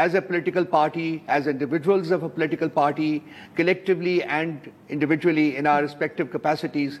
as a political party, as individuals of a political party, collectively and individually in our respective capacities,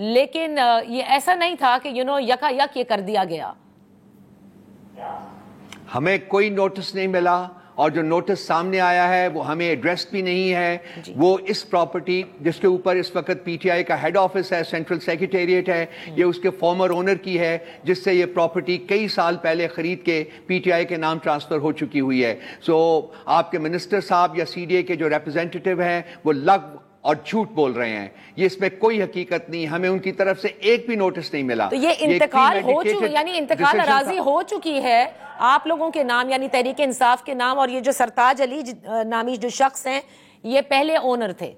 لیکن یہ ایسا نہیں تھا کہ یکا یک یہ کر دیا گیا. ہمیں کوئی نوٹس نہیں ملا اور جو نوٹس سامنے آیا ہے وہ ہمیں ایڈریس بھی نہیں ہے. وہ اس پراپرٹی جس کے اوپر اس وقت پی ٹی آئی کا ہیڈ آفس ہے, سینٹرل سیکریٹریٹ ہے, یہ اس کے فارمر اونر کی ہے جس سے یہ پراپرٹی کئی سال پہلے خرید کے پی ٹی آئی کے نام ٹرانسفر ہو چکی ہوئی ہے. سو آپ کے منسٹر صاحب یا سی ڈی اے کے جو ریپرزینٹیٹیو ہیں وہ لگ اور جھوٹ بول رہے ہیں. یہ اس میں کوئی حقیقت نہیں, ہمیں ان کی طرف سے ایک بھی نوٹس نہیں ملا. تو یہ انتقال ہو چکی, یعنی انتقال اراضی ہو چکی ہے آپ لوگوں کے نام, یعنی تحریک انصاف کے نام, اور یہ جو سرتاج علی نامی جو شخص ہیں یہ پہلے اونر تھے.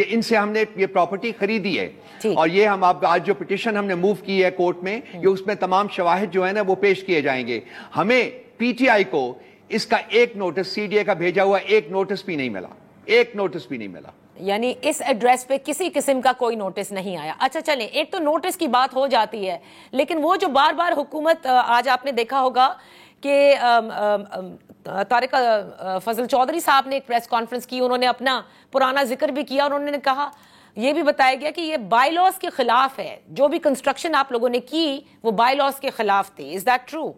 ان سے ہم نے یہ پراپرٹی خریدی ہے اور یہ ہم آج جو پٹیشن ہم نے موو کی ہے کورٹ میں, یہ اس میں تمام شواہد جو ہے نا وہ پیش کیے جائیں گے. ہمیں پی ٹی آئی کو اس کا ایک نوٹس, سی ڈی اے کا بھیجا ہوا ایک نوٹس بھی نہیں ملا, ایک نوٹس بھی نہیں ملا. یعنی اس ایڈریس پہ کسی قسم کا کوئی نوٹس نہیں آیا. اچھا چلیں, ایک تو نوٹس کی بات ہو جاتی ہے, لیکن وہ جو بار بار حکومت, آج آپ نے دیکھا ہوگا کہ طارق فضل چودھری صاحب نے ایک پریس کانفرنس کی, انہوں نے اپنا پرانا ذکر بھی کیا اور انہوں نے کہا, یہ بھی بتایا گیا کہ یہ بائی لاز کے خلاف ہے, جو بھی کنسٹرکشن آپ لوگوں نے کی وہ بائی لاز کے خلاف تھی. Is that true?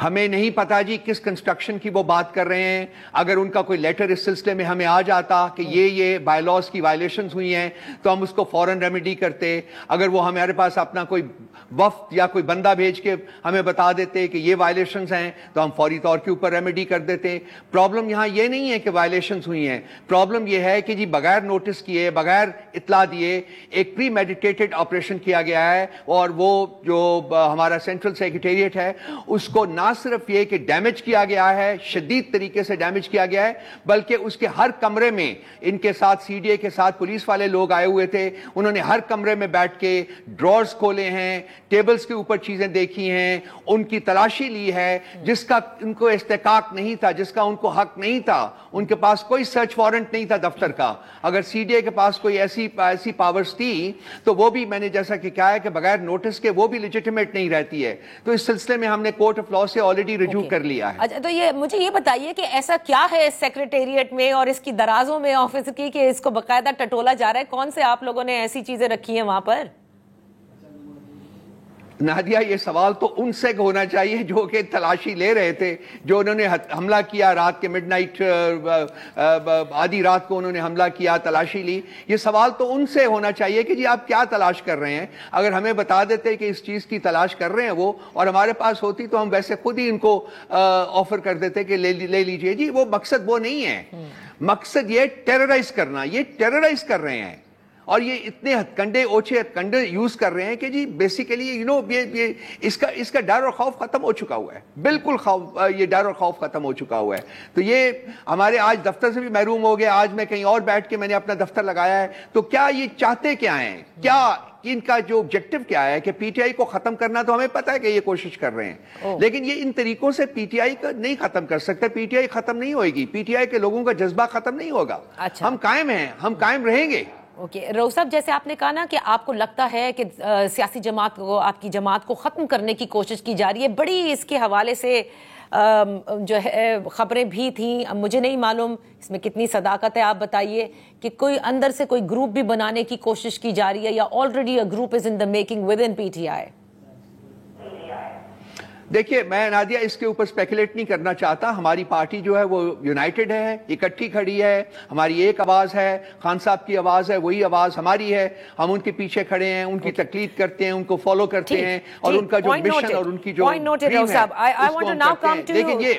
ہمیں نہیں پتا جی کس کنسٹرکشن کی وہ بات کر رہے ہیں. اگر ان کا کوئی لیٹر اس سلسلے میں ہمیں آ جاتا کہ یہ بائی لاز کی وائلیشنز ہوئی ہیں تو ہم اس کو فوراً ریمیڈی کرتے. اگر وہ ہمارے پاس اپنا کوئی وفد یا کوئی بندہ بھیج کے ہمیں بتا دیتے کہ یہ وائلیشنز ہیں تو ہم فوری طور کے اوپر ریمیڈی کر دیتے. پرابلم یہاں یہ نہیں ہے کہ وائلیشنز ہوئی ہیں, پرابلم یہ ہے کہ جی بغیر نوٹس کیے, بغیر اطلاع دیے ایک پری میڈیٹیٹڈ آپریشن کیا گیا ہے. اور وہ جو ہمارا سینٹرل سیکریٹریٹ ہے اس کو نہ صرف یہ کہ ڈیمیج کیا گیا ہے, شدید طریقے سے ڈیمیج کیا گیا ہے, بلکہ اس کے ہر کمرے میں ان کے ساتھ سی ڈی اے کے ساتھ پولیس والے لوگ آئے ہوئے تھے. انہوں نے ہر کمرے میں بیٹھ کے ڈرورز کھولے ہیں, ٹیبلز کے اوپر چیزیں دیکھی ہیں, ان کی تلاشی لی ہے جس کا ان کو استحقاق نہیں تھا, جس کا ان کو حق نہیں تھا. ان کے پاس کوئی سرچ وارنٹ نہیں تھا دفتر کا. اگر سی ڈی اے کے پاس کوئی ایسی پاورز تھی تو وہ بھی, میں نے جیسا کہ کہا ہے کہ بغیر نوٹس کے وہ بھی لیجیٹیمیٹ نہیں رہتی ہے. تو اس سلسلے میں ہم نے کورٹ آف لاء سے آلریڈی رجوع کر لیا ہے. اچھا, تو یہ مجھے یہ بتائیے کہ ایسا کیا ہے اس سیکریٹریٹ میں اور اس کی درازوں میں آفس کی کہ اس کو باقاعدہ ٹٹولا جا رہا ہے؟ کون سے آپ لوگوں نے ایسی چیزیں رکھی ہیں وہاں پر؟ نادیہ, یہ سوال تو ان سے ہونا چاہیے جو کہ تلاشی لے رہے تھے, جو انہوں نے حملہ کیا رات کے مڈ نائٹ, آدھی رات کو انہوں نے حملہ کیا, تلاشی لی. یہ سوال تو ان سے ہونا چاہیے کہ جی آپ کیا تلاش کر رہے ہیں. اگر ہمیں بتا دیتے کہ اس چیز کی تلاش کر رہے ہیں وہ, اور ہمارے پاس ہوتی تو ہم ویسے خود ہی ان کو آفر کر دیتے کہ لے لیجئے. جی وہ مقصد وہ نہیں ہے, مقصد یہ ٹیررائز کرنا, یہ ٹیررائز کر رہے ہیں. اور یہ اتنے ہتکنڈے, اوچھے ہتکنڈے یوز کر رہے ہیں کہ جی بیسیکلی اس کا ڈر اور خوف ختم ہو چکا ہوا ہے. بالکل یہ ڈر اور خوف ختم ہو چکا ہوا ہے. تو یہ ہمارے آج دفتر سے بھی محروم ہو گیا. آج میں کہیں اور بیٹھ کے میں نے اپنا دفتر لگایا ہے. تو کیا یہ چاہتے کیا ہیں, کیا ان کا جو آبجیکٹو کیا ہے کہ پی ٹی آئی کو ختم کرنا؟ تو ہمیں پتا ہے کہ یہ کوشش کر رہے ہیں, لیکن یہ ان طریقوں سے پی ٹی آئی کو نہیں ختم کر سکتے. پی ٹی آئی ختم نہیں ہوئے گی, پی ٹی آئی کے لوگوں کا جذبہ ختم نہیں ہوگا. ہم قائم ہیں, ہم قائم رہیں گے. اوکے, رؤوف صاحب, جیسے آپ نے کہا نا کہ آپ کو لگتا ہے کہ سیاسی جماعت کو, آپ کی جماعت کو ختم کرنے کی کوشش کی جا رہی ہے. بڑی اس کے حوالے سے جو ہے خبریں بھی تھیں. مجھے نہیں معلوم اس میں کتنی صداقت ہے, آپ بتائیے کہ کوئی اندر سے کوئی گروپ بھی بنانے کی کوشش کی جا رہی ہے یا already a group is in the making with in P T I? دیکھیے, میں نادیہ اس کے اوپر سپیکولیٹ نہیں کرنا چاہتا. ہماری پارٹی جو ہے وہ یونائٹڈ ہے, اکٹھی کھڑی ہے. ہماری ایک آواز ہے, خان صاحب کی آواز ہے, وہی آواز ہماری ہے. ہم ان کے پیچھے کھڑے ہیں, ان کی تقلید کرتے ہیں, ان کو فالو کرتے ہیں, اور ان کا جو مشن اور ان کی جو ڈریم ہے. لیکن یہ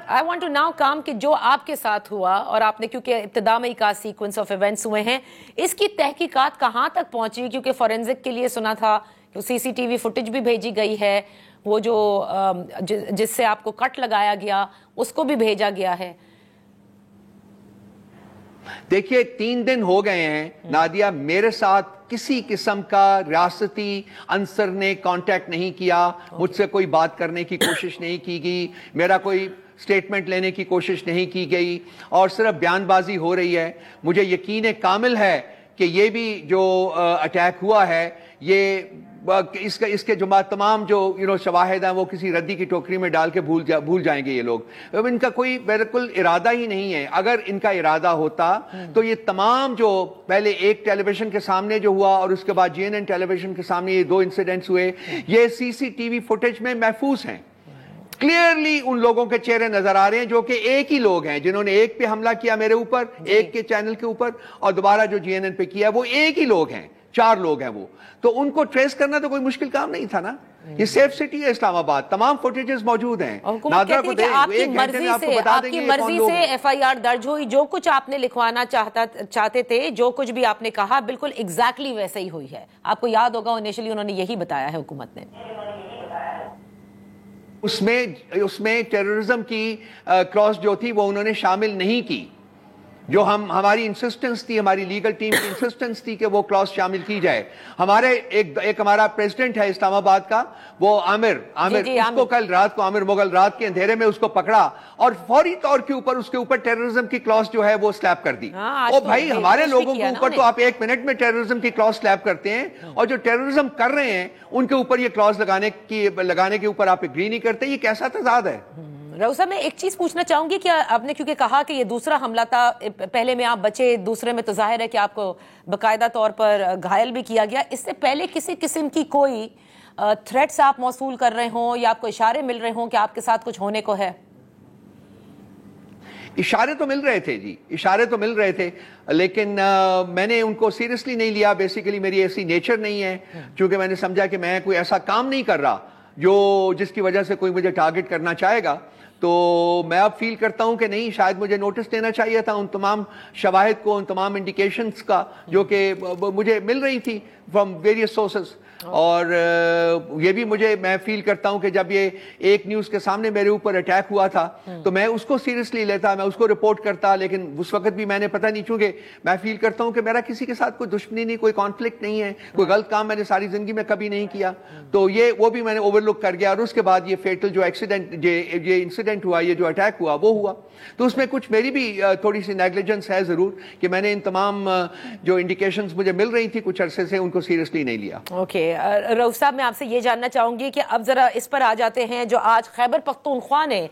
I want to now come کہ جو آپ کے ساتھ ہوا, اور آپ نے کیونکہ ابتدا میں ہی کہا سیکوینس آف ایونٹس ہوئے ہیں, اس کی تحقیقات کہاں تک پہنچی؟ کیونکہ فورینزک کے لیے سنا تھا کہ سی سی ٹی وی فوٹیج بھی بھیجی گئی ہے, وہ جو جس سے آپ کو کٹ لگایا گیا اس کو بھی بھیجا گیا ہے. دیکھیے 3 دن ہو گئے ہیں نادیہ, میرے ساتھ کسی قسم کا ریاستی عنصر نے کانٹیکٹ نہیں کیا, مجھ سے کوئی بات کرنے کی کوشش نہیں کی گئی, میرا کوئی سٹیٹمنٹ لینے کی کوشش نہیں کی گئی, اور صرف بیان بازی ہو رہی ہے. مجھے یقین کامل ہے کہ یہ بھی جو اٹیک ہوا ہے یہ اس کے جو تمام جو شواہد ہیں وہ کسی ردی کی ٹوکری میں ڈال کے بھول جائیں گے یہ لوگ. ان کا کوئی بالکل ارادہ ہی نہیں ہے. اگر ان کا ارادہ ہوتا تو یہ تمام جو پہلے ایک ٹیلی ویژن کے سامنے جو ہوا اور اس کے بعد CNN ٹیلی ویژن کے سامنے یہ 2 انسیڈنٹس ہوئے, یہ CCTV فوٹیج میں محفوظ ہیں. کلیئرلی ان لوگوں کے چہرے نظر آ رہے ہیں جو کہ ایک ہی لوگ ہیں جنہوں نے ایک پہ حملہ کیا میرے اوپر, ایک کے چینل کے اوپر, اور دوبارہ جو CNN پہ کیا وہ ایک ہی لوگ ہیں, 4 لوگ ہیں وہ. تو ان کو ٹریس کرنا تو کوئی مشکل کام نہیں تھا نا. یہ سیف سٹی ہے اسلام آباد, تمام فوٹیجز موجود ہیں. نادرا کو دیں, آپ کی مرضی سے FIR درج ہوئی, جو کچھ آپ نے لکھوانا چاہتے تھے, جو کچھ بھی آپ نے کہا بالکل ایگزیکٹلی ویسے ہی ہوئی ہے. آپ کو یاد ہوگا انیشلی انہوں نے یہی بتایا ہے حکومت نے. اس میں ٹیررزم کی کلاس جو تھی وہ انہوں نے شامل نہیں کی. جو ہماری انسسٹنس تھی, ہماری لیگل ٹیم کی انسسٹنس تھی کہ وہ کلاس شامل کی جائے. ہمارے ایک ہمارا پریزیڈنٹ ہے اسلام آباد کا, وہ عامر, اس کو کل رات کو عامر مغل رات کے اندھیرے میں اس کو پکڑا اور فوری طور کے اوپر اس کے اوپر ٹیررزم کی کلاس جو ہے وہ سلیپ کر دی. او بھائی, ہمارے لوگوں کے اوپر تو آپ 1 منٹ میں ٹیررزم کی کلاس سلیپ کرتے ہیں, اور جو ٹیررزم کر رہے ہیں ان کے اوپر یہ کلاس لگانے کے اوپر آپ اگری نہیں کرتے. یہ کیسا تضاد ہے؟ رؤوف صاحب, میں ایک چیز پوچھنا چاہوں گی کہ آپ نے کیونکہ کہا کہ یہ دوسرا حملہ تھا, پہلے میں آپ بچے, دوسرے میں تو ظاہر ہے کہ آپ کو باقاعدہ طور پر گھائل بھی کیا گیا. اس سے پہلے کسی قسم کی کوئی تھریٹس آپ موصول کر رہے ہوں یا آپ کو اشارے مل رہے ہوں کہ آپ کے ساتھ کچھ ہونے کو ہے؟ اشارے تو مل رہے تھے جی, اشارے تو مل رہے تھے, لیکن میں نے ان کو سیریسلی نہیں لیا. بیسیکلی میری ایسی نیچر نہیں ہے, چونکہ میں نے سمجھا کہ میں کوئی ایسا کام نہیں کر رہا جس کی وجہ سے کوئی مجھے ٹارگٹ کرنا چاہے گا. تو میں اب فیل کرتا ہوں کہ نہیں, شاید مجھے نوٹس دینا چاہیے تھا ان تمام شواہد کو, ان تمام انڈیکیشنز کا جو کہ مجھے مل رہی تھی فرام ویریس سورسز. اور یہ بھی میں فیل کرتا ہوں کہ جب یہ ایک نیوز کے سامنے میرے اوپر اٹیک ہوا تھا تو میں اس کو سیریسلی لیتا, میں اس کو رپورٹ کرتا, لیکن اس وقت بھی میں نے پتہ نہیں, چونکہ میں فیل کرتا ہوں کہ میرا کسی کے ساتھ کوئی دشمنی نہیں, کوئی کانفلکٹ نہیں ہے, کوئی غلط کام میں نے ساری زندگی میں کبھی نہیں کیا. تو وہ بھی میں نے اوور لک کر گیا, اور اس کے بعد یہ فیٹل جو انسیڈنٹ ہوا, یہ جو اٹیک ہوا وہ ہوا. تو اس میں کچھ میری بھی تھوڑی سی نیگلیجنس ہے ضرور, کہ میں نے ان تمام جو انڈیکیشنز مجھے مل رہی تھی کچھ عرصے سے ان کو سیریسلی نہیں لیا. اوکے رؤوف صاحب, میں آپ سے یہ جاننا چاہوں گی کہ اب ذرا اس پر آ جاتے ہیں جو آج خیبر پختونخوا نے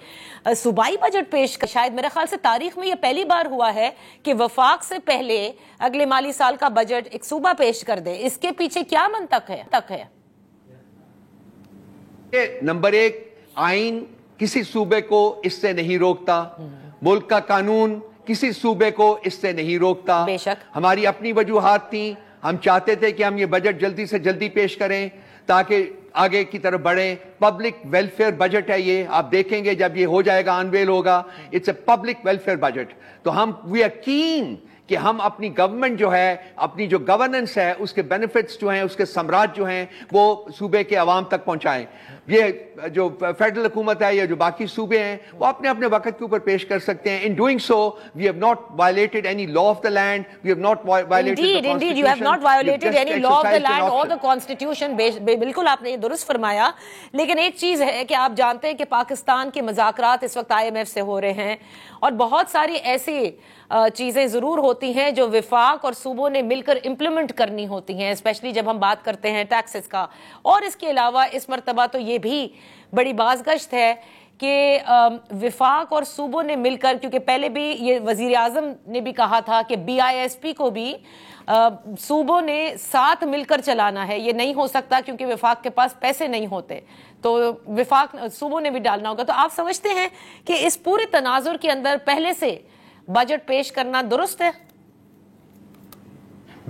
صوبائی بجٹ پیش کیا. شاید میرے خیال سے تاریخ میں یہ پہلی بار ہوا ہے کہ وفاق سے پہلے اگلے مالی سال کا بجٹ ایک صوبہ پیش کر دے. اس کے پیچھے کیا منطق ہے؟ نمبر 1, آئین کسی صوبے کو اس سے نہیں روکتا, ملک کا قانون کسی صوبے کو اس سے نہیں روکتا. بے شک ہماری اپنی وجوہات تھیں, ہم چاہتے تھے کہ ہم یہ بجٹ جلدی سے جلدی پیش کریں تاکہ آگے کی طرف بڑھیں. پبلک ویلفیئر بجٹ ہے یہ, آپ دیکھیں گے جب یہ ہو جائے گا انویل ہوگا, it's a public welfare budget. تو ہم وی آر کین کہ ہم اپنی گورنمنٹ جو ہے, اپنی جو گورننس ہے, اس کے بینیفٹس جو ہیں, اس کے ثمرات جو ہیں وہ صوبے کے عوام تک پہنچائیں. یہ جو فیڈرل حکومت ہے یا جو باقی صوبے ہیں وہ اپنے اپنے وقت کے اوپر پیش کر سکتے ہیں. In doing so we have not violated any law of the land, we have not violated the constitution. Indeed, you have not violated any law of the land or the constitution. بالکل آپ نے یہ درست فرمایا. لیکن ایک چیز ہے کہ آپ جانتے ہیں کہ پاکستان کے مذاکرات اس وقت IMF سے ہو رہے ہیں, اور بہت ساری ایسی چیزیں ضرور ہوتی ہیں جو وفاق اور صوبوں نے مل کر امپلیمنٹ کرنی ہوتی ہیں, اسپیشلی جب ہم بات کرتے ہیں ٹیکسز کا. اور اس کے علاوہ اس مرتبہ تو یہ بھی بڑی بازگشت ہے کہ وفاق اور صوبوں نے مل کر, کیونکہ پہلے بھی یہ وزیر اعظم نے بھی کہا تھا کہ BISP کو بھی صوبوں نے ساتھ مل کر چلانا ہے, یہ نہیں ہو سکتا کیونکہ وفاق کے پاس پیسے نہیں ہوتے, تو وفاق صوبوں نے بھی ڈالنا ہوگا. تو آپ سمجھتے ہیں کہ اس پورے تناظر کے اندر پہلے سے بجٹ پیش کرنا درست ہے؟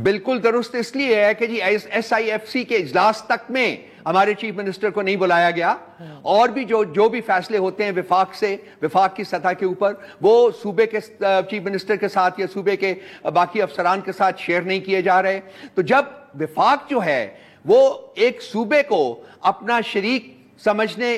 بالکل درست اس لیے ہے کہ جی SIFC کے اجلاس تک میں ہمارے چیف منسٹر کو نہیں بلایا گیا, اور بھی جو بھی فیصلے ہوتے ہیں وفاق کی سطح کے اوپر وہ صوبے کے چیف منسٹر کے ساتھ یا صوبے کے باقی افسران کے ساتھ شیئر نہیں کیے جا رہے. تو جب وفاق جو ہے وہ ایک صوبے کو اپنا شریک سمجھنے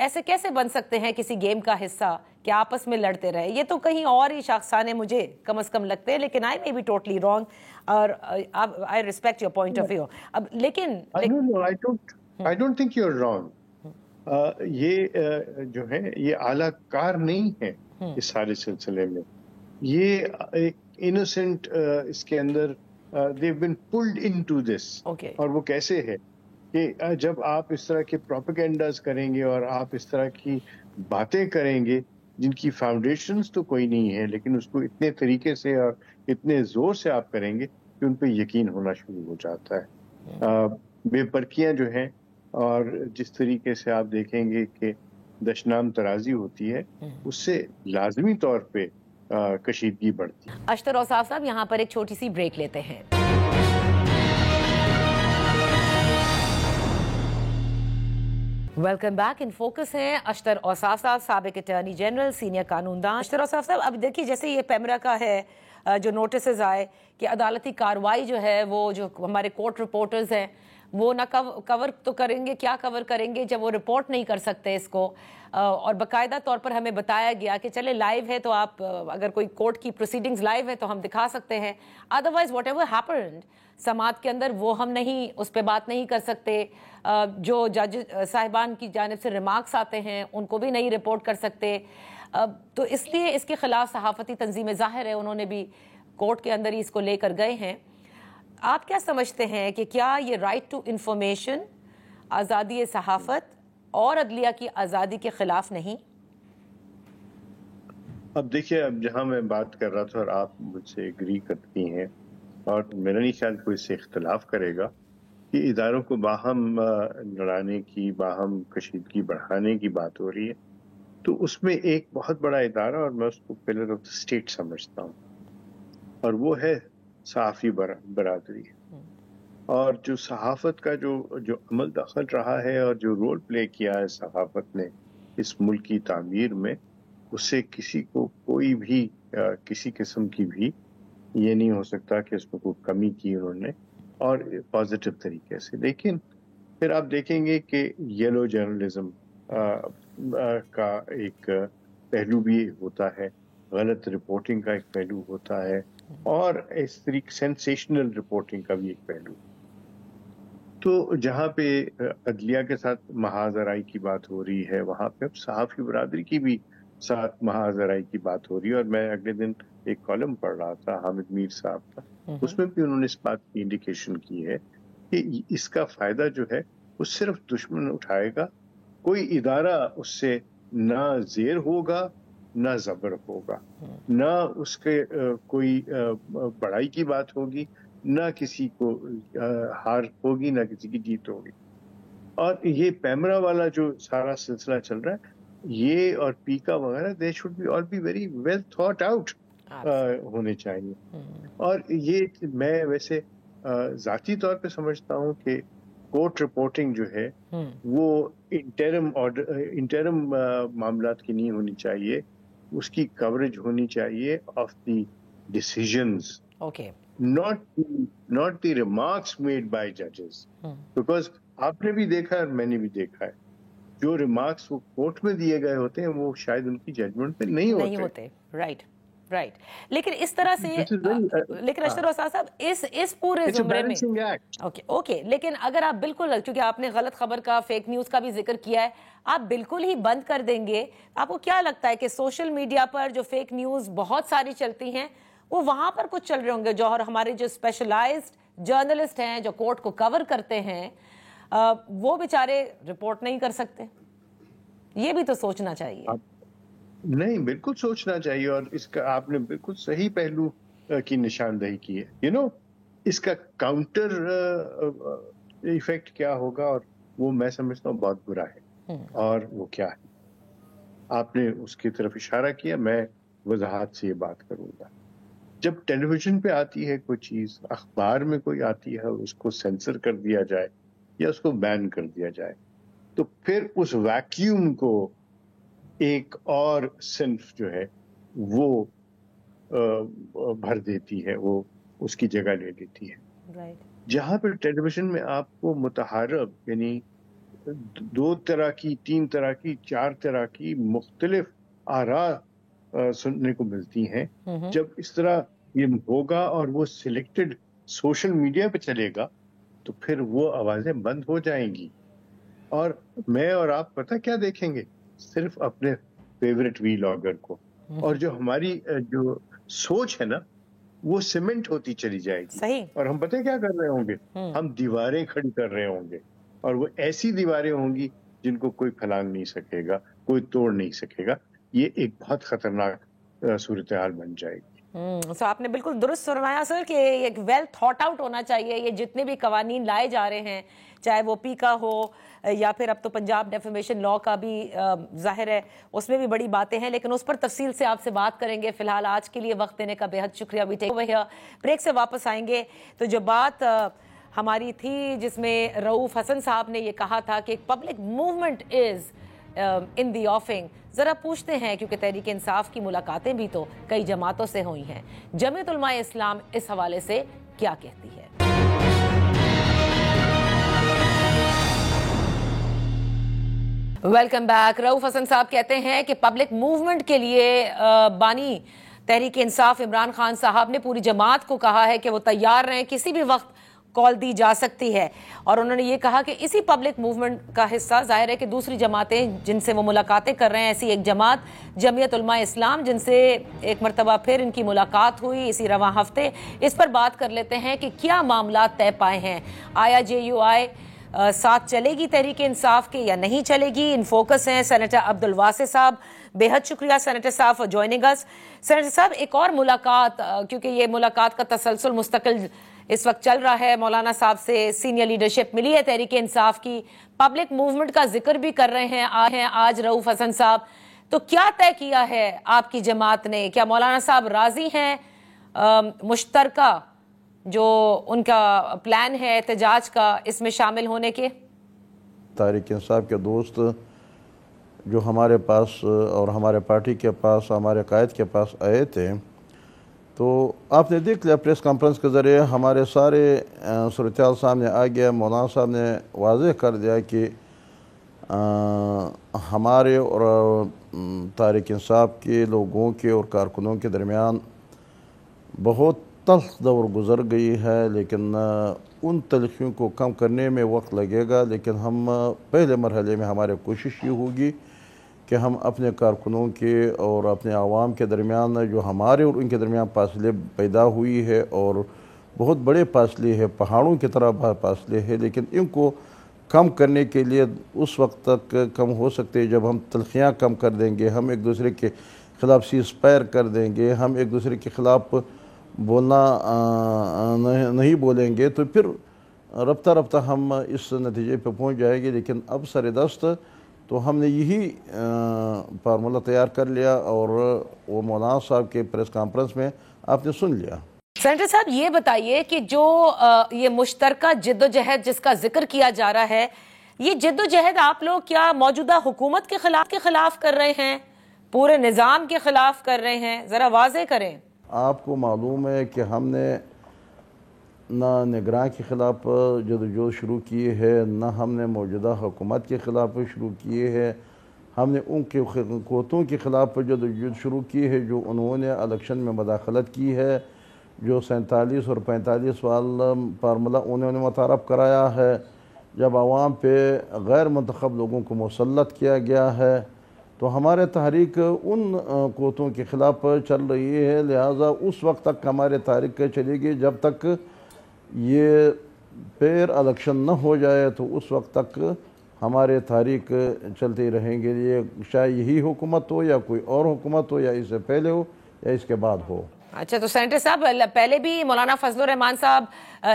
ایسے کیسے بن سکتے ہیں کسی گیم کا حصہ کہ آپس میں لڑتے رہے؟ یہ تو کہیں اور ہی شاخسانے مجھے کم از کم لگتے ہیں، لیکن I may be totally wrong, اور I respect your point of view. اب لیکن I don't think you're wrong. یہ جو ہے یہ اعلیٰ کار نہیں ہے اس سارے سلسلے میں. یہ ایک انوسنٹ اس کے اندر they've been pulled into this. Okay. اور وہ کیسے ہے کہ جب آپ اس طرح کے پروپیگنڈاز کریں گے اور آپ اس طرح کی باتیں کریں گے جن کی فاؤنڈیشنز تو کوئی نہیں ہے، لیکن اس کو اتنے طریقے سے اور اتنے زور سے آپ کریں گے کہ ان پہ یقین ہونا شروع ہو جاتا ہے. بے پرکیاں جو ہیں اور جس طریقے سے آپ دیکھیں گے کہ دشنام ترازی ہوتی ہے، اس سے لازمی طور پہ کشیدگی بڑھتی ہے. اشتر اوصاف صاحب، یہاں پر ایک چھوٹی سی بریک لیتے ہیں. Welcome back. ان فوکس ہیں اشتر اوصاف صاحب، سابق اٹارنی جنرل، سینئر قانون دان. اشتر اوصاف صاحب، اب دیکھیے جیسے یہ پیمرا کا ہے جو نوٹسز آئے کہ عدالتی کارروائی جو ہے وہ جو ہمارے کورٹ رپورٹرز ہیں وہ نہ کور تو کریں گے، کیا کور کریں گے جب وہ رپورٹ نہیں کر سکتے اس کو، اور باقاعدہ طور پر ہمیں بتایا گیا کہ چلے لائیو ہے تو آپ اگر کوئی کورٹ کی پروسیڈنگز لائیو ہے تو ہم دکھا سکتے ہیں، ادروائز واٹ ایور ہیپنڈ سماعت کے اندر وہ ہم نہیں اس پہ بات نہیں کر سکتے. جو جج صاحبان کی جانب سے ریمارکس آتے ہیں ان کو بھی نہیں رپورٹ کر سکتے. تو اس لیے اس کے خلاف صحافتی تنظیمیں، ظاہر ہے انہوں نے بھی کورٹ کے اندر ہی اس کو لے کر گئے ہیں. آپ کیا سمجھتے ہیں کہ کیا یہ رائٹ ٹو انفارمیشن، آزادی صحافت اور عدلیہ کی آزادی کے خلاف نہیں؟ اب دیکھیے، اب جہاں میں بات کر رہا تھا اور آپ مجھ سے ایگری کرتی ہیں، اور میرا نہیں خیال کوئی سے اختلاف کرے گا کہ اداروں کو باہم لڑانے کی، باہم کشیدگی بڑھانے کی بات ہو رہی ہے، تو اس میں ایک بہت بڑا ادارہ، اور میں اس کو پلر آف دا اسٹیٹ سمجھتا ہوں، اور وہ ہے صحافی برادری. اور جو صحافت کا جو عمل دخل رہا ہے اور جو رول پلے کیا ہے صحافت نے اس ملک کی تعمیر میں، اس سے کسی کو کوئی بھی کسی قسم کی بھی یہ نہیں ہو سکتا کہ اس میں کوئی کمی کی انہوں نے، اور پازیٹیو طریقے سے. لیکن پھر آپ دیکھیں گے کہ یلو جرنلزم کا ایک پہلو بھی ہوتا ہے، غلط رپورٹنگ کا ایک پہلو ہوتا ہے، اور اس طریقے سینسیشنل رپورٹنگ کا بھی ایک پہلو. تو جہاں پہ عدلیہ کے ساتھ محاذ آرائی کی بات ہو رہی ہے، وہاں پہ اب صحافی برادری کی بھی ساتھ محاذ آرائی کی بات ہو رہی ہے. اور میں اگلے دن ایک کالم پڑھ رہا تھا حامد میر صاحب کا، اس میں بھی انہوں نے اس بات کی انڈیکیشن کی ہے کہ اس کا فائدہ جو ہے وہ صرف دشمن اٹھائے گا، کوئی ادارہ اس سے نہ زیر ہوگا نہ زبر ہوگا، نہ اس کے کوئی بڑائی کی بات ہوگی، نہ کسی کو ہار ہوگی، نہ کسی کی جیت ہوگی. اور یہ پیمرا والا جو سارا سلسلہ چل رہا ہے، یہ اور پیکا وغیرہ، they should be all be very well thought out ہونے چاہیے. اور یہ میں ویسے ذاتی طور پہ سمجھتا ہوں کہ کورٹ رپورٹنگ جو ہے وہ انٹرم معاملات کی نہیں ہونی چاہیے، اس کی کوریج ہونی چاہیے of the decisions, not the remarks made by judges. Because آپ نے بھی دیکھا ہے اور میں نے بھی دیکھا ہے، جو ریمارکس وہ کورٹ میں دیے گئے ہوتے ہیں وہ شاید ان کی ججمنٹ میں نہیں ہوتے. رائٹ. لیکن اس طرح سے، لیکن اشتر اوصاف صاحب اس پورے زمرے میں اوکے، لیکن اگر آپ بالکل، کیونکہ آپ نے غلط خبر کا، فیک نیوز کا بھی ذکر کیا ہے، آپ بالکل ہی بند کر دیں گے، آپ کو کیا لگتا ہے کہ سوشل میڈیا پر جو فیک نیوز بہت ساری چلتی ہیں وہ وہاں پر کچھ چل رہے ہوں گے، جو ہمارے جو اسپیشلائزڈ جرنلسٹ ہیں جو کورٹ کو کور کرتے ہیں وہ بیچارے رپورٹ نہیں کر سکتے؟ یہ بھی تو سوچنا چاہیے. نہیں، بالکل سوچنا چاہیے، اور اس کا آپ نے بالکل صحیح پہلو کی نشاندہی کی ہے. اس کا کاؤنٹر ایفیکٹ کیا ہوگا، اور وہ میں سمجھتا ہوں بہت برا ہے. اور وہ کیا ہے، آپ نے اس کی طرف اشارہ کیا، میں وضاحت سے یہ بات کروں گا. جب ٹیلی ویژن پہ آتی ہے کوئی چیز، اخبار میں کوئی آتی ہے، اس کو سینسر کر دیا جائے یا اس کو بین کر دیا جائے، تو پھر اس ویکیوم کو ایک اور صنف جو ہے وہ بھر دیتی ہے، وہ اس کی جگہ لے لیتی ہے. جہاں پہ ٹیلی ویژن میں آپ کو متحرک، یعنی دو طرح کی، تین طرح کی، چار طرح کی مختلف آراء سننے کو ملتی ہیں. جب اس طرح یہ ہوگا اور وہ سلیکٹڈ سوشل میڈیا پہ چلے گا تو پھر وہ آوازیں بند ہو جائیں گی. اور میں اور آپ پتہ کیا دیکھیں گے؟ صرف اپنے فیوریٹ وی لاگر کو. اور جو ہماری جو سوچ ہے نا وہ سیمنٹ ہوتی چلی جائے گی. صحیح. اور ہم پتہ کیا کر رہے ہوں گے؟ ہم دیواریں کھڑی کر رہے ہوں گے، اور وہ ایسی دیواریں ہوں گی جن کو کوئی پھلانگ نہیں سکے گا، کوئی توڑ نہیں سکے گا. یہ ایک بہت خطرناک صورتحال بن جائے گی. سو آپ نے بالکل درست فرمایا سر کہ ایک ویل تھاٹ آؤٹ ہونا چاہیے. یہ جتنے بھی قوانین لائے جا رہے ہیں، چاہے وہ پی کا ہو یا پھر اب تو پنجاب ڈیفیمیشن لا کا بھی ظاہر ہے اس میں بھی بڑی باتیں ہیں، لیکن اس پر تفصیل سے آپ سے بات کریں گے. فی الحال آج کے لیے وقت دینے کا بے حد شکریہ. بھی بریک سے واپس آئیں گے تو جو بات ہماری تھی جس میں رؤوف حسن صاحب نے یہ کہا تھا کہ ایک پبلک موومنٹ از ان دی آفنگ، ذرا پوچھتے ہیں کیونکہ تحریک انصاف کی ملاقاتیں بھی تو کئی جماعتوں سے ہوئی ہیں. جمعیت علماء اسلام اس حوالے سے کیا کہتی ہے؟ Welcome back. رؤوف حسن صاحب کہتے ہیں کہ پبلک موومنٹ کے لیے بانی تحریک انصاف عمران خان صاحب نے پوری جماعت کو کہا ہے کہ وہ تیار رہیں، کسی بھی وقت کال دی جا سکتی ہے. اور انہوں نے یہ کہا کہ اسی پبلک موومنٹ کا حصہ ظاہر ہے کہ دوسری جماعتیں جن سے وہ ملاقاتیں کر رہے ہیں، ایسی ایک جماعت جمعیت علماء اسلام جن سے ایک مرتبہ پھر ان کی ملاقات ہوئی اسی رواں ہفتے. اس پر بات کر لیتے ہیں کہ کیا معاملات طے پائے ہیں. آیا جے یو آئی ساتھ چلے گی تحریک انصاف کے یا نہیں چلے گی؟ ان فوکس ہیں سینیٹر عبدالواسع صاحب. بے حد شکریہ سینیٹر صاحب فار جوائننگ اس. سینیٹر صاحب ایک اور ملاقات، کیونکہ یہ ملاقات کا تسلسل مستقل اس وقت چل رہا ہے، مولانا صاحب سے سینئر لیڈرشپ ملی ہے تحریک انصاف کی، پبلک موومنٹ کا ذکر بھی کر رہے ہیں آج رؤوف حسن صاحب. تو کیا طے کیا ہے آپ کی جماعت نے؟ کیا مولانا صاحب راضی ہیں مشترکہ جو ان کا پلان ہے احتجاج کا اس میں شامل ہونے کے؟ تحریک انصاف کے دوست جو ہمارے پاس اور ہمارے پارٹی کے پاس، ہمارے قائد کے پاس آئے تھے، تو آپ نے دیکھ لیا پریس کانفرنس کے ذریعے ہمارے سارے صورتحال سامنے آ گیا. مولانا صاحب نے واضح کر دیا کہ ہمارے اور تحریک انصاف کے لوگوں کے اور کارکنوں کے درمیان بہت تلخ دور گزر گئی ہے، لیکن ان تلخیوں کو کم کرنے میں وقت لگے گا. لیکن ہم پہلے مرحلے میں ہمارے کوشش یہ ہوگی کہ ہم اپنے کارکنوں کے اور اپنے عوام کے درمیان جو ہمارے اور ان کے درمیان فاصلے پیدا ہوئی ہے اور بہت بڑے فاصلے ہے، پہاڑوں کی طرح فاصلے ہے، لیکن ان کو کم کرنے کے لیے اس وقت تک کم ہو سکتے جب ہم تلخیاں کم کر دیں گے، ہم ایک دوسرے کے خلاف سیز فائر کر دیں گے، ہم ایک دوسرے کے خلاف بولنا نہیں بولیں گے، تو پھر رفتہ رفتہ ہم اس نتیجے پہ پہنچ جائے گے. لیکن اب سر دست تو ہم نے یہی فارمولہ تیار کر لیا اور وہ مولانا صاحب کے پریس کانفرنس میں آپ نے سن لیا. سینیٹر صاحب یہ بتائیے کہ جو یہ مشترکہ جد و جہد جس کا ذکر کیا جا رہا ہے، یہ جد و جہد آپ لوگ کیا موجودہ حکومت کے خلاف کر رہے ہیں، پورے نظام کے خلاف کر رہے ہیں؟ ذرا واضح کریں. آپ کو معلوم ہے کہ ہم نے نہ نگراں کے خلاف جدوجہد شروع کی ہے، نہ ہم نے موجودہ حکومت کے خلاف شروع کیے ہے. ہم نے ان کے قوتوں کے خلاف جدوجہد شروع کی ہے جو انہوں نے الیکشن میں مداخلت کی ہے، جو 47 اور 45 فارمولہ انہوں نے متعارف کرایا ہے، جب عوام پہ غیر منتخب لوگوں کو مسلط کیا گیا ہے. تو ہمارے تحریک ان قوتوں کے خلاف چل رہی ہے، لہٰذا اس وقت تک ہمارے تحریک چلے گی جب تک یہ پیر الیکشن نہ ہو جائے، تو اس وقت تک ہمارے تحریک چلتے رہیں گے. یہ چاہے یہی حکومت ہو یا کوئی اور حکومت ہو، یا اس سے پہلے ہو یا اس کے بعد ہو. اچھا، تو سینیٹر صاحب پہلے بھی مولانا فضل الرحمان صاحب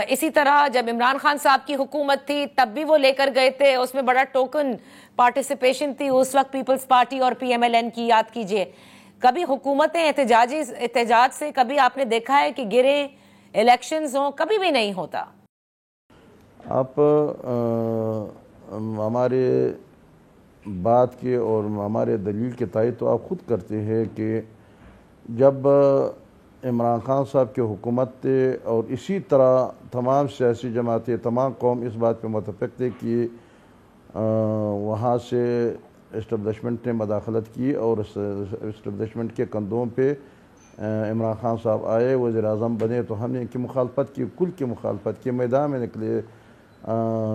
اسی طرح جب عمران خان صاحب کی حکومت تھی تب بھی وہ لے کر گئے تھے، اس میں بڑا ٹوکن پارٹیسپیشن تھی اس وقت پیپلز پارٹی اور پی ایم ایل این کی. یاد کیجئے کبھی حکومتیں احتجاج سے کبھی آپ نے دیکھا ہے کہ گرے الیکشنز ہوں؟ کبھی بھی نہیں ہوتا. آپ ہمارے بات کے اور ہمارے دلیل کے تائید تو آپ خود کرتے ہیں کہ جب عمران خان صاحب کی حکومت تھے اور اسی طرح تمام سیاسی جماعتیں، تمام قوم اس بات پہ متفق تھے کہ وہاں سے اسٹیبلشمنٹ نے مداخلت کی اور اسٹیبلشمنٹ کے کندھوں پہ عمران خان صاحب آئے، وزیر اعظم بنے، تو ہم نے ان کی مخالفت کی، کل کی مخالفت کی، میدان میں نکلے،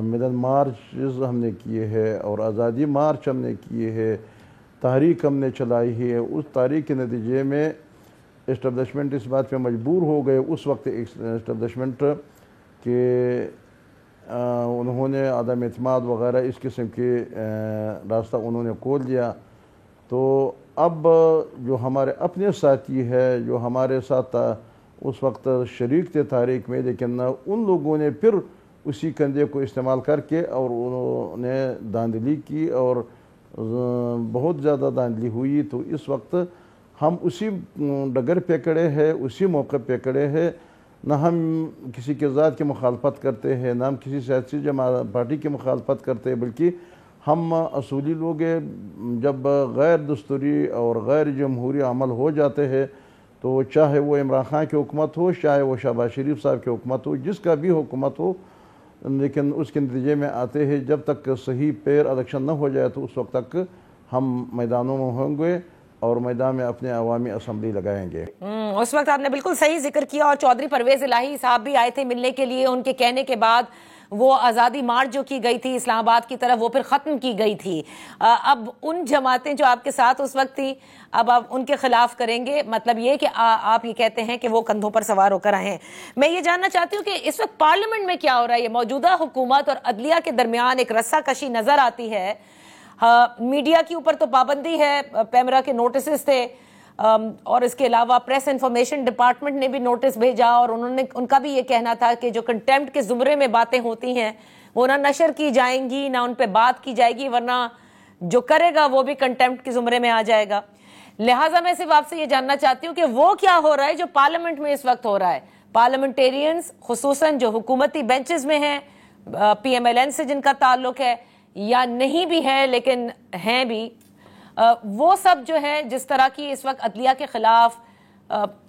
ملن مارچز ہم نے کیے ہیں اور آزادی مارچ ہم نے کیے ہیں، تحریک ہم نے چلائی ہے۔ اس تحریک کے نتیجے میں اسٹیبلشمنٹ اس بات پہ مجبور ہو گئے اس وقت اسٹیبلشمنٹ کہ انہوں نے عدم اعتماد وغیرہ اس قسم کے راستہ انہوں نے کھول دیا۔ تو اب جو ہمارے اپنے ساتھی ہے، جو ہمارے ساتھ اس وقت شریک تھے تحریک میں، لیکن ان لوگوں نے پھر اسی کندھے کو استعمال کر کے اور انہوں نے دھاندلی کی اور بہت زیادہ دھاندلی ہوئی۔ تو اس وقت ہم اسی ڈگر پہ کھڑے ہیں، اسی موقع پہ کھڑے ہیں، نہ ہم کسی کے ذات کی مخالفت کرتے ہیں، نہ ہم کسی سیاسی پارٹی کی مخالفت کرتے ہیں، بلکہ ہم اصولی لوگ ہیں۔ جب غیر دستوری اور غیر جمہوری عمل ہو جاتے ہیں تو چاہے وہ عمران خان کی حکومت ہو، چاہے وہ شہباز شریف صاحب کی حکومت ہو، جس کا بھی حکومت ہو، لیکن اس کے نتیجے میں آتے ہیں جب تک صحیح پیر الیکشن نہ ہو جائے تو اس وقت تک ہم میدانوں میں ہوں گے اور میدان میں اپنے عوامی اسمبلی لگائیں گے۔ اس وقت آپ نے بالکل صحیح ذکر کیا، اور چودھری پرویز الہی صاحب بھی آئے تھے ملنے کے لیے۔ ان کے کہنے کے بعد وہ آزادی مارچ جو کی گئی تھی اسلام آباد کی طرف، وہ پھر ختم کی گئی تھی۔ اب ان جماعتیں جو آپ کے ساتھ اس وقت تھیں، اب آپ ان کے خلاف کریں گے، مطلب یہ کہ آپ یہ کہتے ہیں کہ وہ کندھوں پر سوار ہو کر آئے ہیں۔ میں یہ جاننا چاہتی ہوں کہ اس وقت پارلیمنٹ میں کیا ہو رہا ہے؟ یہ موجودہ حکومت اور عدلیہ کے درمیان ایک رسہ کشی نظر آتی ہے۔ میڈیا کے اوپر تو پابندی ہے، پیمرا کے نوٹسز تھے، اور اس کے علاوہ پریس انفارمیشن ڈپارٹمنٹ نے بھی نوٹس بھیجا، اور ان کا بھی یہ کہنا تھا کہ جو کنٹیمپٹ کے زمرے میں باتیں ہوتی ہیں وہ نہ نشر کی جائیں گی، نہ ان پہ بات کی جائے گی، ورنہ جو کرے گا وہ بھی کنٹیمپٹ کے زمرے میں آ جائے گا۔ لہٰذا میں صرف آپ سے یہ جاننا چاہتی ہوں کہ وہ کیا ہو رہا ہے جو پارلیمنٹ میں اس وقت ہو رہا ہے؟ پارلیمنٹیرینز خصوصاً جو حکومتی بینچز میں ہیں، پی ایم ایل این سے جن کا تعلق ہے یا نہیں بھی ہے لیکن ہیں بھی، وہ سب جو ہے جس طرح کی اس وقت عدلیہ کے خلاف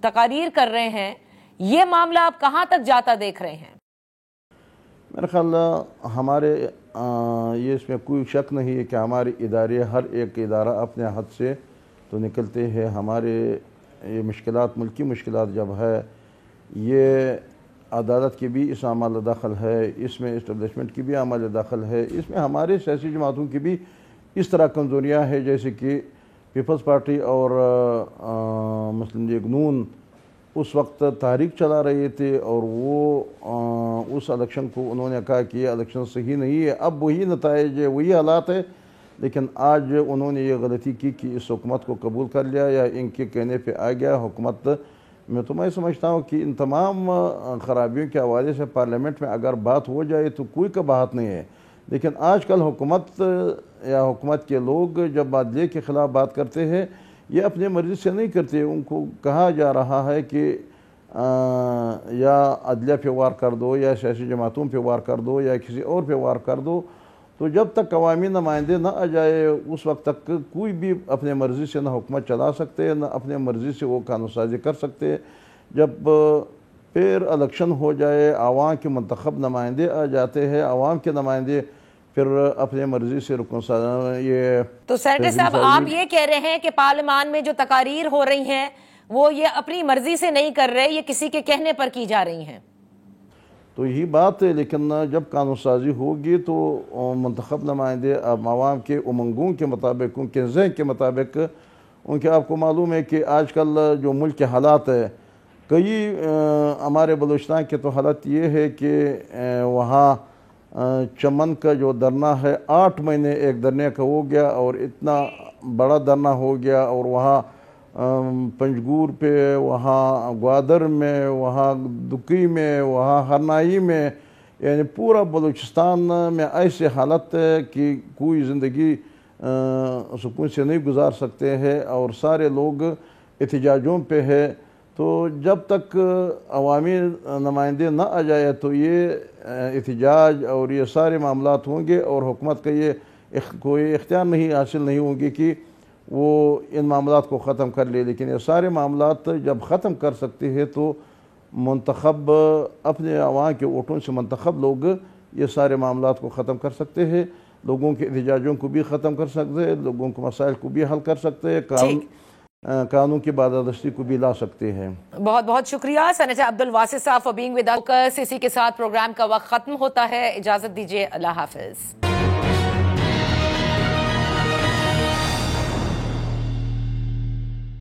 تقاریر کر رہے ہیں، یہ معاملہ آپ کہاں تک جاتا دیکھ رہے ہیں؟ میرا خیال ہمارے یہ اس میں کوئی شک نہیں ہے کہ ہمارے ادارے، ہر ایک ادارہ اپنے حد سے تو نکلتے ہیں۔ ہمارے یہ مشکلات، ملکی مشکلات جب ہے، یہ عدالت کی بھی اس عمل دخل ہے، اس میں اسٹیبلشمنٹ کی بھی عمل دخل ہے، اس میں ہمارے سیاسی جماعتوں کی بھی اس طرح کمزوریاں ہیں، جیسے کہ پیپلز پارٹی اور مسلم لیگ نون اس وقت تحریک چلا رہے تھے، اور وہ اس الیکشن کو انہوں نے کہا کہ یہ الیکشن صحیح نہیں ہے۔ اب وہی نتائج ہے، وہی حالات ہے، لیکن آج انہوں نے یہ غلطی کی کہ اس حکومت کو قبول کر لیا یا ان کے کہنے پہ آ گیا حکومت۔ میں سمجھتا ہوں کہ ان تمام خرابیوں کے حوالے سے پارلیمنٹ میں اگر بات ہو جائے تو کوئی قباحت نہیں ہے، لیکن آج کل حکومت یا حکومت کے لوگ جب عدلیہ کے خلاف بات کرتے ہیں، یہ اپنے مرضی سے نہیں کرتے۔ ان کو کہا جا رہا ہے کہ یا عدلیہ پہ وار کر دو، یا سیاسی جماعتوں پہ وار کر دو، یا کسی اور پہ وار کر دو۔ تو جب تک عوامی نمائندے نہ آ جائے اس وقت تک کوئی بھی اپنے مرضی سے نہ حکومت چلا سکتے، نہ اپنے مرضی سے وہ قانون سازی کر سکتے۔ جب پھر الیکشن ہو جائے، عوام کے منتخب نمائندے آ جاتے ہیں، عوام کے نمائندے پھر اپنے مرضی سے یہ تو سینیٹر صاحب آپ یہ کہہ رہے ہیں کہ پارلیمان میں جو تقاریر ہو رہی ہیں وہ یہ اپنی مرضی سے نہیں کر رہے، یہ کسی کے کہنے پر کی جا رہی ہیں؟ تو یہی بات ہے، لیکن جب قانون سازی ہوگی تو منتخب نمائندے عوام کے امنگوں کے مطابق، ان کے ذہن کے مطابق، ان کے آپ کو معلوم ہے کہ آج کل جو ملک کے حالات ہے، کئی ہمارے بلوچستان کے تو حالت یہ ہے کہ وہاں چمن کا جو دھرنا ہے 8 مہینے ایک دھرنے کا ہو گیا، اور اتنا بڑا دھرنا ہو گیا، اور وہاں پنجگور پہ، وہاں گوادر میں، وہاں دکی میں، وہاں ہرنائی میں، یعنی پورا بلوچستان میں ایسے حالت ہے کہ کوئی زندگی سکون سے نہیں گزار سکتے ہیں، اور سارے لوگ احتجاجوں پہ ہے۔ تو جب تک عوامی نمائندے نہ آ جائے تو یہ احتجاج اور یہ سارے معاملات ہوں گے، اور حکومت کا یہ کوئی اختیار نہیں حاصل نہیں ہوں گے کہ وہ ان معاملات کو ختم کر لے۔ لیکن یہ سارے معاملات جب ختم کر سکتے ہیں تو منتخب اپنے عوام کے ووٹوں سے منتخب لوگ یہ سارے معاملات کو ختم کر سکتے ہیں۔ لوگوں کے احتجاجوں کو بھی ختم کر سکتے ہیں, لوگوں کے مسائل کو بھی حل کر سکتے ہیں, قانون کی بالادستی کو بھی لا سکتے ہیں. بہت بہت شکریہ سینیٹر عبدالواسع صاحب فار بینگ ود اس. اسی کے ساتھ پروگرام کا وقت ختم ہوتا ہے. اجازت دیجیے, اللہ حافظ.